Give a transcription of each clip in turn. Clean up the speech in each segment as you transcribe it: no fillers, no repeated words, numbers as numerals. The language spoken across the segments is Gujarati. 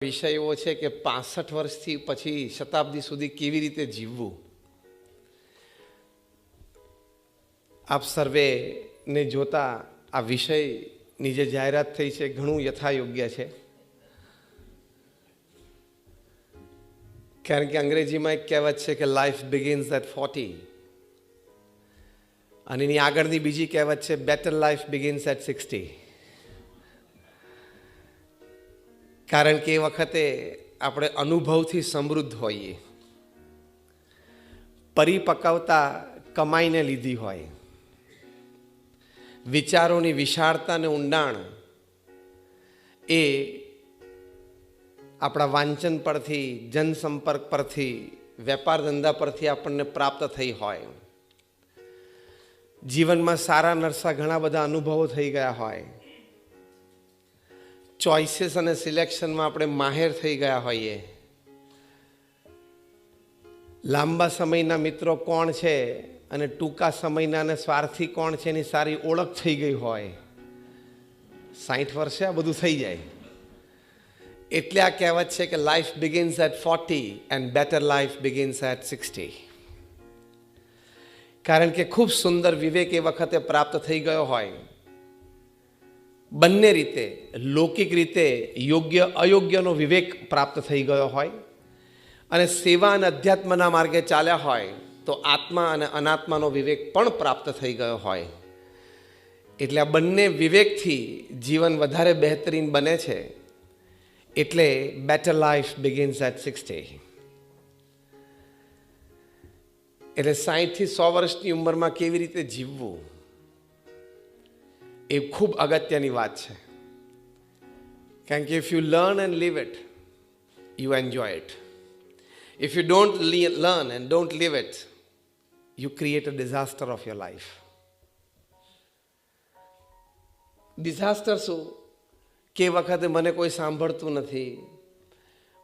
વિષય એવો છે કે 65 વર્ષથી પછી શતાબ્દી સુધી કેવી રીતે જીવવું. આપ સર્વેને જોતા આ વિષયની જે જાહેરાત થઈ છે ઘણું યથાયોગ્ય છે. કારણ કે અંગ્રેજીમાં એક કહેવત છે કે લાઈફ બિગિન્સ એટ 40 અને એની આગળની બીજી કહેવત છે બેટર લાઈફ બિગિન્સ એટ 60. કારણ કે એ વખતે આપણે અનુભવથી સમૃદ્ધ હોઈએ, પરિપક્વતા કમાઈને લીધી હોય, વિચારોની વિશાળતા અને ઊંડાણ એ આપણા વાંચન પરથી, જનસંપર્ક પરથી, વેપાર ધંધા પરથી આપણને પ્રાપ્ત થઈ હોય, જીવનમાં સારા નરસા ઘણા બધા અનુભવો થઈ ગયા હોય, ચોઇસીસ અને સિલેક્શનમાં આપણે માહેર થઈ ગયા હોઈએ, લાંબા સમયના મિત્રો કોણ છે અને ટૂંકા સમયના અને સ્વાર્થી કોણ છે એની સારી ઓળખ થઈ ગઈ હોય. 60 વર્ષે આ બધું થઈ જાય. એટલે આ કહેવત છે કે life begins at 40 and better life begins at 60. કારણ કે ખૂબ સુંદર વિવેક એ વખતે પ્રાપ્ત થઈ ગયો હોય, બંને રીતે, લૌકિક રીતે યોગ્ય અયોગ્યનો વિવેક પ્રાપ્ત થઈ ગયો હોય અને સેવા અને અધ્યાત્મના માર્ગે ચાલ્યા હોય તો આત્મા અને અનાત્માનો વિવેક પણ પ્રાપ્ત થઈ ગયો હોય. એટલે આ બંને વિવેકથી જીવન વધારે બહેતરીન બને છે. એટલે બેટર લાઈફ બિગિન્સ એટ 60. એટલે 60 થી 100 વર્ષની ઉંમરમાં કેવી રીતે જીવવું એ ખૂબ અગત્યની વાત છે. કારણ કે if you learn and live it, you enjoy it. If you don't learn and don't live it, you create a disaster of your life. Disaster શું? કે વખતે મને કોઈ સાંભળતું નથી,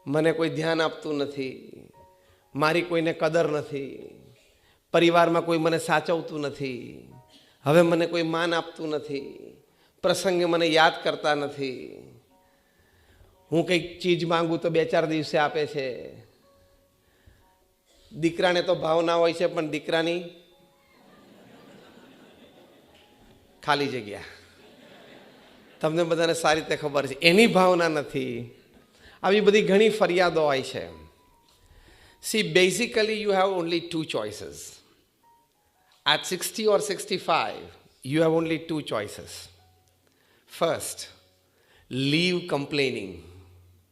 મને કોઈ ધ્યાન આપતું નથી, મારી કોઈને કદર નથી, પરિવારમાં કોઈ મને સાચવતું નથી, હવે મને કોઈ માન આપતું નથી, પ્રસંગે મને યાદ કરતા નથી, હું કંઈક ચીજ માંગુ તો 2-4 દિવસે આપે છે. દીકરાને તો ભાવના હોય છે પણ દીકરાની ખાલી જગ્યા, તમને બધાને સારી રીતે ખબર છે, એની ભાવના નથી. આવી બધી ઘણી ફરિયાદો હોય છે. See, basically you have only 2 choices. At 60 or 65, you have only 2 choices. First, leave complaining.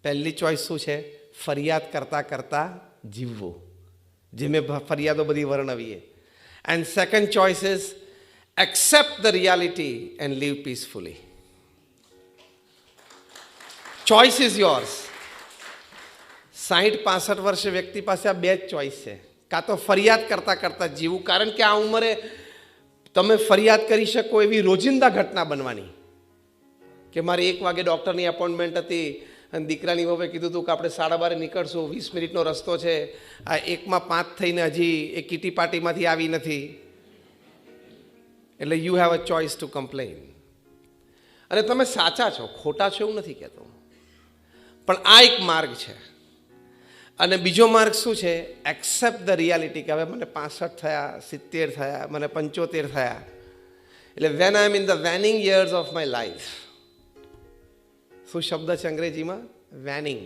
પહેલી ચોઈસ શું છે? ફરિયાદ કરતા કરતા જીવવું, જે મેં ફરિયાદો બધી વર્ણવીએ. And second choice is accept the reality and live peacefully. Choice is yours. 60-65 વર્ષે વ્યક્તિ પાસે આ બે જ ચોઈસ છે. કાં તો ફરિયાદ કરતા કરતા જીવવું, કારણ કે આ ઉંમરે તમે ફરિયાદ કરી શકો એવી રોજિંદા ઘટના બનવાની કે મારે 1 વાગે ડૉક્ટરની એપોઇન્ટમેન્ટ હતી અને દીકરાની વહુએ કીધું હતું કે આપણે 12:30 નીકળશું, 20 મિનિટનો રસ્તો છે, આ 1:05 થઈને હજી એ કીટી પાર્ટીમાંથી આવી નથી. એટલે you have a choice to complain. અને તમે સાચા છો, ખોટા છો એવું નથી કહેતો, પણ આ એક માર્ગ છે. અને બીજો માર્ગ શું છે? એક્સેપ્ટ ધ રિયાલિટી, કે હવે મને 65 થયા, 70 થયા, મને 75 થયા. એટલે when I am in the waning years of my life. શું શબ્દ છે અંગ્રેજીમાં? Waning.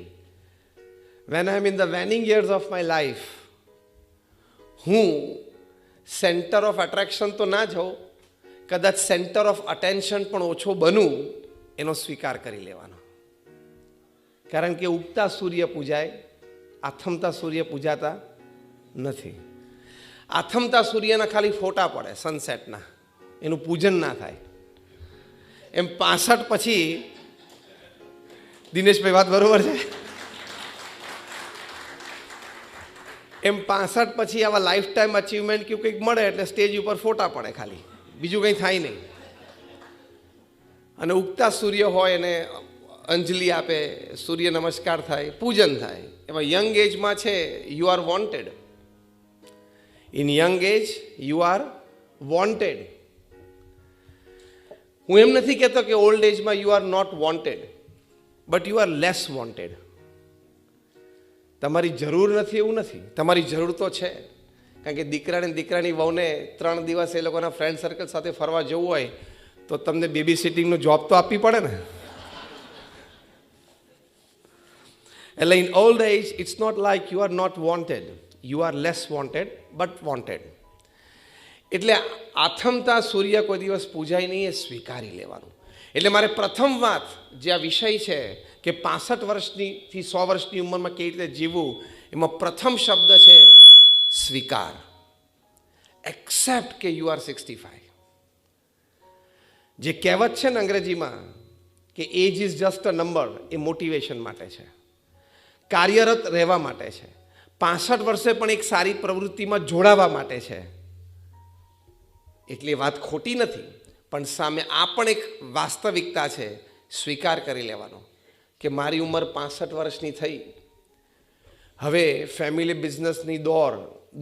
When I am in the waning years of my life, હું સેન્ટર ઓફ એટ્રેક્શન તો ના જાઉં, કદાચ સેન્ટર ઓફ અટેન્શન પણ ઓછો બનું, એનો સ્વીકાર કરી લેવાનો. કારણ કે ઉગતા સૂર્ય પૂજાય, આથમતા સૂર્ય પૂજાતા નથી. આથમતા સૂર્યના ખાલી ફોટા પડે સનસેટના, એનું પૂજન ના થાય. એમ 65 પછી, દિનેશભાઈ વાત બરોબર છે? એમ 65 પછી આવા લાઈફ ટાઈમ અચીવમેન્ટ કે કંઈક મળે એટલે સ્ટેજ ઉપર ફોટા પડે ખાલી, બીજું કંઈ થાય નહીં. અને ઉગતા સૂર્ય હોય એને અંજલિ આપે, સૂર્ય નમસ્કાર થાય, પૂજન થાય. એમાં યંગ એજમાં છે you are wanted. In young age you are wanted. હું એમ નથી કહેતો કે ઓલ્ડ એજમાં you are not wanted, but you are less wanted. તમારી જરૂર નથી એવું નથી, તમારી જરૂર તો છે. કારણ કે દીકરાની વહુને 3 દિવસ એ લોકોના ફ્રેન્ડ સર્કલ સાથે ફરવા જવું હોય તો તમને બેબી સિટિંગનો જોબ તો આપવી પડે ને. એટલે in old age it's not like you are not wanted, you are less wanted but wanted. એટલે આથમતા સૂર્ય કોઈ દિવસ પૂજાય નહીં, એ સ્વીકારી લેવાનું. એટલે મારે પ્રથમ વાત જે આ વિષય છે કે 65 વર્ષથી 100 વર્ષની ઉંમરમાં કેવી રીતે જીવવું, એમાં પ્રથમ શબ્દ છે સ્વીકાર. એક્સેપ્ટ કે યુ આર 65. જે કહેવત છે ને અંગ્રેજીમાં કે age is just a number, એ મોટિવેશન માટે છે, કાર્યરત રહેવા માટે છે. 65 વર્ષે પણ એક સારી પ્રવૃત્તિમાં જોડાવા માટે છે. એટલે વાત ખોટી નથી, પણ સામે આ પણ એક વાસ્તવિકતા છે. સ્વીકાર કરી લેવાનો કે મારી ઉંમર 65 વર્ષની થઈ, હવે ફેમિલી બિઝનેસની દોર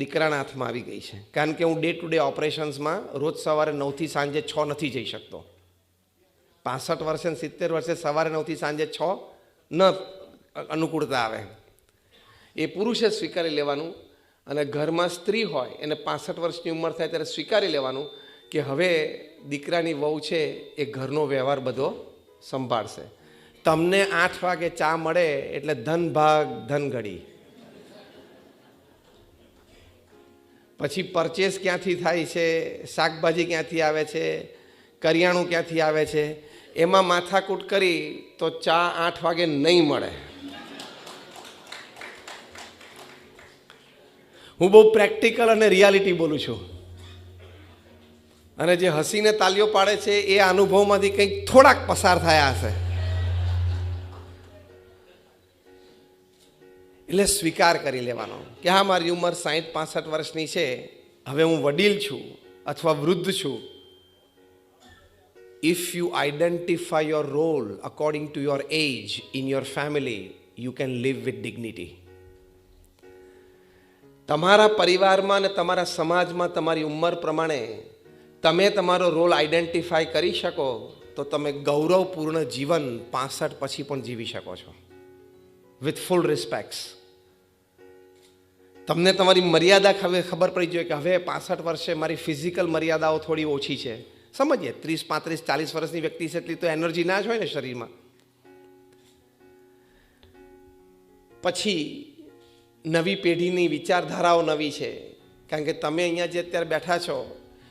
દીકરાના હાથમાં આવી ગઈ છે. કારણ કે હું ડે ટુ ડે ઓપરેશન્સમાં રોજ સવારે 9 થી સાંજે 6 નથી જઈ શકતો. 65 વર્ષે 70 વર્ષે સવારે 9 થી સાંજે 6 ન અનુકૂળતા આવે. એ પુરુષે સ્વીકારી લેવાનું. અને ઘરમાં સ્ત્રી હોય એને 65 વર્ષની ઉંમર થાય ત્યારે સ્વીકારી લેવાનું કે હવે દીકરાની વહુ છે એ ઘરનો વ્યવહાર બધો સંભાળશે. તમને 8 વાગે ચા મળે એટલે ધન ભાગ ધન ઘડી. પછી પરચેસ ક્યાંથી થાય છે, શાકભાજી ક્યાંથી આવે છે, કરિયાણું ક્યાંથી આવે છે, એમાં માથાકૂટ કરી તો ચા 8 વાગે નહીં મળે. હું બહુ પ્રેક્ટિકલ અને રિયાલિટી બોલું છું. અને જે હસીને તાલીઓ પાડે છે એ અનુભવમાંથી કંઈક થોડાક પસાર થયા હશે. એટલે સ્વીકાર કરી લેવાનો કે હા, મારી ઉંમર 60-65 વર્ષની છે, હવે હું વડીલ છું અથવા વૃદ્ધ છું. If you identify your role according to your age in your family, you can live with dignity. તમારા પરિવારમાં અને તમારા સમાજમાં તમારી ઉંમર પ્રમાણે તમે તમારો રોલ આઈડેન્ટિફાય કરી શકો તો તમે ગૌરવપૂર્ણ જીવન 65 પછી પણ જીવી શકો છો વિથ ફૂલ રિસ્પેક્ટ્સ. તમને તમારી મર્યાદા ખબર પડી જોઈએ કે હવે 65 વર્ષે મારી ફિઝિકલ મર્યાદાઓ થોડી ઓછી છે. સમજીએ 30, 35, 40 વર્ષની વ્યક્તિ છે એટલી તો એનર્જી ના જ હોય ને શરીરમાં. પછી નવી પેઢીની વિચારધારાઓ નવી છે. કારણ કે તમે અહીંયા જે અત્યારે બેઠા છો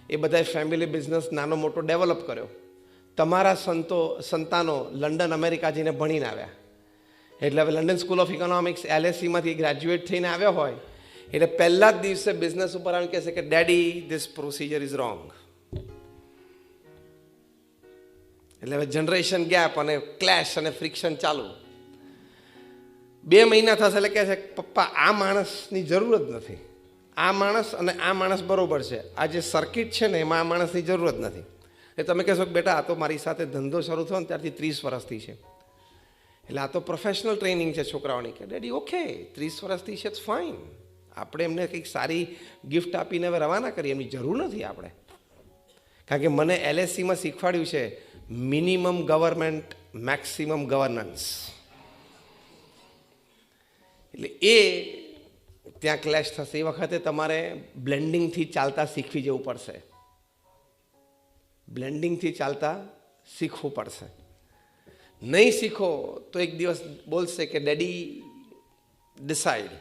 એ બધાએ ફેમિલી બિઝનેસ નાનો મોટો ડેવલપ કર્યો. તમારા સંતાનો લંડન અમેરિકા જઈને ભણીને આવ્યા. એટલે હવે લંડન સ્કૂલ ઓફ ઇકોનોમિક્સ LSEમાંથી ગ્રેજ્યુએટ થઈને આવ્યા હોય એટલે પહેલા જ દિવસે બિઝનેસ ઉપર આવીને કહેશે કે daddy this procedure is wrong. એટલે હવે જનરેશન ગેપ અને ક્લેશ અને ફ્રિક્શન ચાલુ. 2 મહિના થશે એટલે કહે છે પપ્પા આ માણસની જરૂર જ નથી, આ માણસ અને આ માણસ બરોબર છે, આ જે સર્કિટ છે ને એમાં આ માણસની જરૂર જ નથી. એ તમે કહેશો કે બેટા આ તો મારી સાથે ધંધો શરૂ થયો ને ત્યારથી 30 વર્ષથી છે, એટલે આ તો પ્રોફેશનલ ટ્રેનિંગ છે છોકરાઓની. કે ડેડી ઓકે 30 વર્ષથી છે ઇટ્સ ફાઇન, આપણે એમને કંઈક સારી ગિફ્ટ આપીને હવે રવાના કરીએ, એમની જરૂર નથી આપણે. કારણ કે મને LSEમાં શીખવાડ્યું છે મિનિમમ ગવર્મેન્ટ મેક્સિમમ ગવર્નન્સ. એટલે એ ત્યાં ક્લેશ થશે. એ વખતે તમારે બ્લેન્ડિંગથી ચાલતા શીખવી જવું પડશે. બ્લેન્ડિંગથી ચાલતા શીખવું પડશે. નહીં શીખો તો એક દિવસ બોલશે કે ડેડી ડિસાઇડ.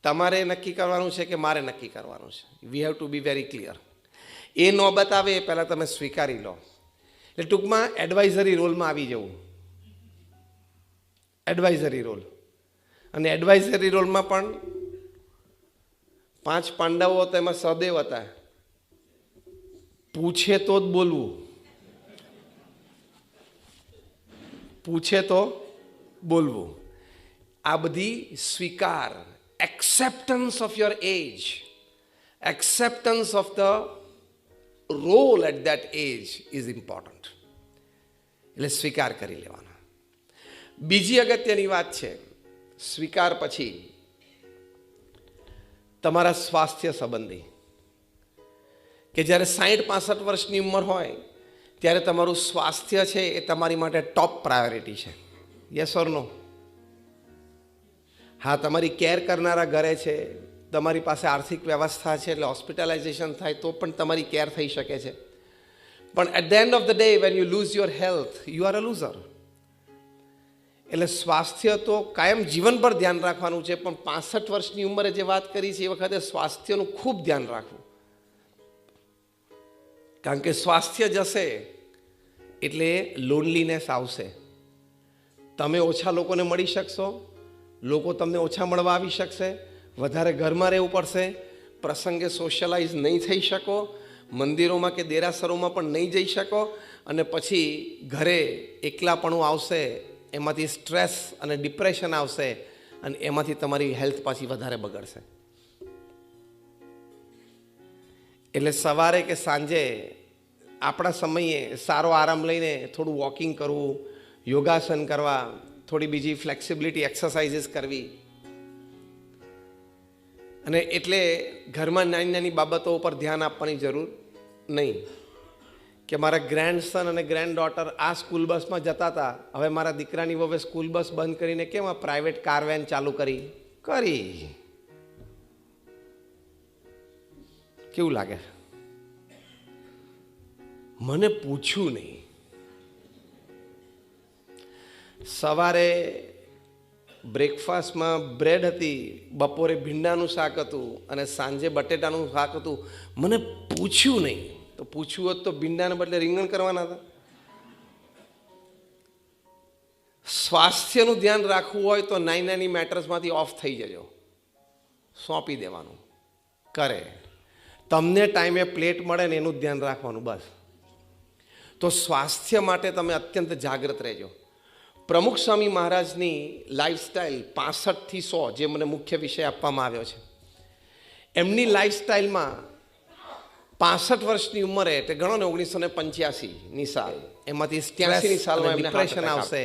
તમારે નક્કી કરવાનું છે કે મારે નક્કી કરવાનું છે. We have to be very clear. એ નોબત આવે એ પહેલાં તમે સ્વીકારી લો. એટલે ટૂંકમાં એડવાઇઝરી રોલમાં આવી જવું. Advisory role. અને એડવાઇઝરી રોલમાં પણ 5 પાંડવો હતા, એમાં સહદેવ હતા. પૂછે તો જ બોલવું, પૂછે તો બોલવું. આ બધી સ્વીકાર, acceptance of your age, acceptance of the role at that age is important. એટલે સ્વીકાર કરી લેવાના. બીજી અગત્યની વાત છે, સ્વીકાર પછી તમારા સ્વાસ્થ્ય સંબંધી કે જ્યારે 60-65 વર્ષની ઉંમર હોય ત્યારે તમારું સ્વાસ્થ્ય છે એ તમારી માટે ટોપ પ્રાયોરિટી છે. યસ ઓર નો? હા, તમારી કેર કરનારા ઘરે છે, તમારી પાસે આર્થિક વ્યવસ્થા છે, એટલે હોસ્પિટલાઇઝેશન થાય તો પણ તમારી કેર થઈ શકે છે. પણ at the end of the day when you lose your health, you are a loser. એટલે સ્વાસ્થ્ય તો કાયમ જીવન પર ધ્યાન રાખવાનું છે, પણ 65 વર્ષની ઉંમરે જે વાત કરી છે એ વખતે સ્વાસ્થ્યનું ખૂબ ધ્યાન રાખવું. કારણ કે સ્વાસ્થ્ય જશે એટલે લોનલીનેસ આવશે. તમે ઓછા લોકોને મળી શકશો, લોકો તમને ઓછા મળવા આવી શકશે, વધારે ઘરમાં રહેવું પડશે, પ્રસંગે સોશિયલાઇઝ નહીં થઈ શકો, મંદિરોમાં કે દેરાસરોમાં પણ નહીં જઈ શકો, અને પછી ઘરે એકલાપણું આવશે, એમાંથી સ્ટ્રેસ અને ડિપ્રેશન આવશે, અને એમાંથી તમારી હેલ્થ પાછી વધારે બગડશે. એટલે સવારે કે સાંજે આપણા સમયે સારો આરામ લઈને થોડું વોકિંગ કરવું, યોગાસન કરવા, થોડી બીજી ફ્લેક્સિબિલિટી એક્સરસાઇઝીસ કરવી. અને એટલે ઘરમાં નાની નાની બાબતો ઉપર ધ્યાન આપવાની જરૂર નહીં. કે મારા ગ્રેન્ડસન અને ગ્રેન્ડ ડોટર આ સ્કૂલ બસમાં જતા હતા, હવે મારા દીકરાની વહુએ સ્કૂલ બસ બંધ કરીને કેમ આ પ્રાઇવેટ કાર વેન ચાલુ કરી. કેવું લાગે? મને પૂછ્યું નહીં. સવારે બ્રેકફાસ્ટમાં બ્રેડ હતી, બપોરે ભીંડાનું શાક હતું અને સાંજે બટેટાનું શાક હતું. મને પૂછ્યું નહીં. તો પૂછ્યું હોત તો ભીંડાને બદલે રીંગણ કરવાના હતા. સ્વાસ્થ્યનું ધ્યાન રાખવું હોય તો નાની નાની મેટર્સમાંથી ઓફ થઈ જજો, સોંપી દેવાનું. કરે તમને ટાઈમે પ્લેટ મળે ને એનું ધ્યાન રાખવાનું, બસ. તો સ્વાસ્થ્ય માટે તમે અત્યંત જાગૃત રહેજો. પ્રમુખ સ્વામી મહારાજની લાઈફસ્ટાઈલ 65 થી 100, જે મને મુખ્ય વિષય આપવામાં આવ્યો છે, એમની લાઈફસ્ટાઈલમાં 65 વર્ષની ઉંમરે, એટલે ગણો ને 1985ની સાલ, એમાંથી 83ની સાલમાં ડિપ્રેશન આવશે,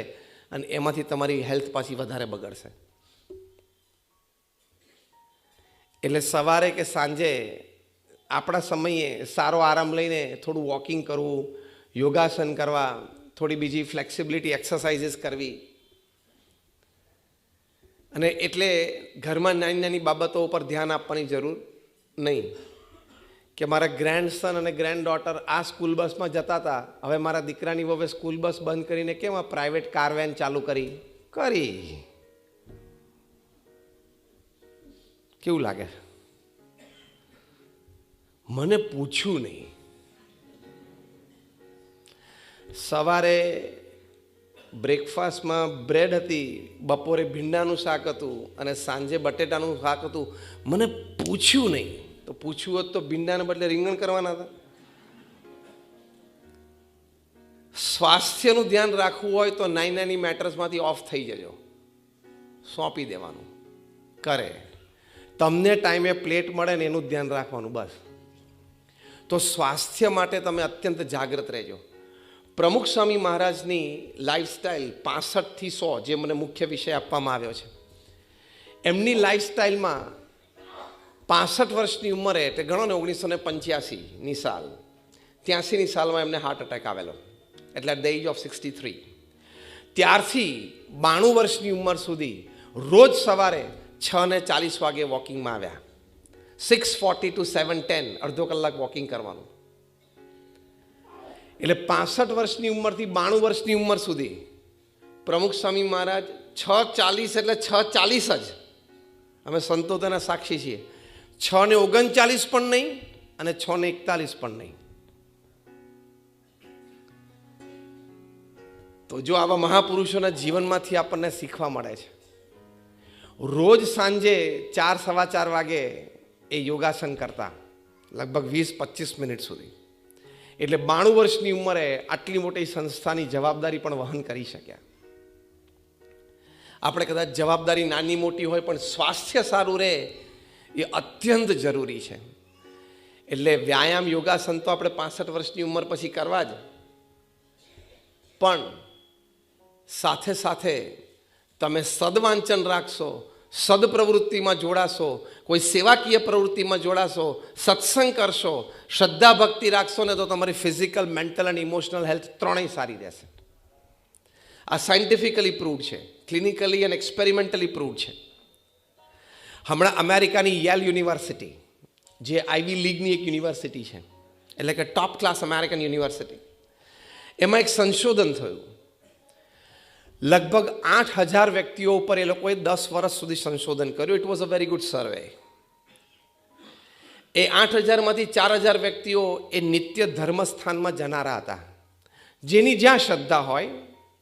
અને એમાંથી તમારી હેલ્થ પાછી વધારે બગડશે. એટલે સવારે કે સાંજે આપણા સમયે સારો આરામ લઈને થોડું વોકિંગ કરવું, યોગાસન કરવા, થોડી બીજી ફ્લેક્સિબિલિટી એક્સરસાઇઝીસ કરવી. અને એટલે ઘરમાં નાની નાની બાબતો ઉપર ધ્યાન આપવાની જરૂર નહીં. કે મારા ગ્રેન્ડસન અને ગ્રેન્ડ ડોટર આ સ્કૂલ બસમાં જતા હતા, હવે મારા દીકરાની વહુએ સ્કૂલ બસ બંધ કરીને કેમ આ પ્રાઇવેટ કાર વેન ચાલુ કરી. કેવું લાગે? મને પૂછ્યું નહીં. સવારે બ્રેકફાસ્ટમાં બ્રેડ હતી, બપોરે ભીંડાનું શાક હતું અને સાંજે બટેટાનું શાક હતું. મને પૂછ્યું નહીં. તો પૂછ્યું હોત તો ભીંડાને બદલે રીંગણ કરવાના હતા. સ્વાસ્થ્યનું ધ્યાન રાખવું હોય તો નાની નાની મેટર્સમાંથી ઓફ થઈ જજો, સોંપી દેવાનું. કરે તમને ટાઈમે પ્લેટ મળે ને એનું ધ્યાન રાખવાનું, બસ. તો સ્વાસ્થ્ય માટે તમે અત્યંત જાગૃત રહેજો. પ્રમુખ સ્વામી મહારાજની લાઈફસ્ટાઈલ 65 થી 100, જે મને મુખ્ય વિષય આપવામાં આવ્યો છે, એમની લાઈફસ્ટાઈલમાં 65 વર્ષની ઉંમરે, એટલે ગણો ને 1985ની સાલ, 83ની સાલમાં એમને હાર્ટ એટેક આવેલો, એટલે એટ ધ એજ ઓફ 63. ત્યારથી 92 વર્ષની ઉંમર સુધી રોજ સવારે 6:40 વાગે વોકિંગમાં આવ્યા. 6:40 to 7:10, અડધો કલાક વોકિંગ કરવાનું. એટલે 65 વર્ષની ઉંમરથી 92 વર્ષની ઉંમર સુધી પ્રમુખ સ્વામી મહારાજ 6:40 એટલે 6:40 જ. અમે સંતો તેના સાક્ષી છીએ. 6:39 પણ નહીં અને 6:41 પણ નહીં. તો જો આવા મહાપુરુષોના જીવનમાંથી આપણને શીખવા મળે છે. રોજ સાંજે 4-4:15 વાગે એ યોગાસન કરતા, લગભગ 20-25 મિનિટ સુધી. એટલે 92 વર્ષની ઉંમરે આટલી મોટી સંસ્થાની જવાબદારી પણ વહન કરી શક્યા. આપણે કદાચ જવાબદારી નાની મોટી હોય, પણ સ્વાસ્થ્ય સારું રહે એ અત્યંત જરૂરી છે. એટલે વ્યાયામ, યોગાસન તો આપણે 65 વર્ષની ઉંમર પછી કરવા જ, પણ સાથે સાથે તમે સદવાંચન રાખશો, સદપ્રવૃત્તિમાં જોડાશો, કોઈ સેવાકીય પ્રવૃત્તિમાં જોડાશો, સત્સંગ કરશો, શ્રદ્ધા ભક્તિ રાખશો ને, તો તમારી ફિઝિકલ, મેન્ટલ અને ઇમોશનલ હેલ્થ ત્રણેય સારી રહેશે. આ સાયન્ટિફિકલી પ્રૂવડ છે, ક્લિનિકલી અને એક્સપેરિમેન્ટલી પ્રૂવડ છે. હમણાં અમેરિકાની યેલ યુનિવર્સિટી, જે આઈવી લીગની એક યુનિવર્સિટી છે, એટલે કે ટોપ ક્લાસ અમેરિકન યુનિવર્સિટી, એમાં એક સંશોધન થયું. લગભગ 8,000 વ્યક્તિઓ ઉપર એ લોકોએ 10 વર્ષ સુધી સંશોધન કર્યું. It was a very good survey. એ 8,000માંથી 4,000 વ્યક્તિઓ એ નિત્ય ધર્મસ્થાનમાં જનારા હતા, જેની જ્યાં શ્રદ્ધા હોય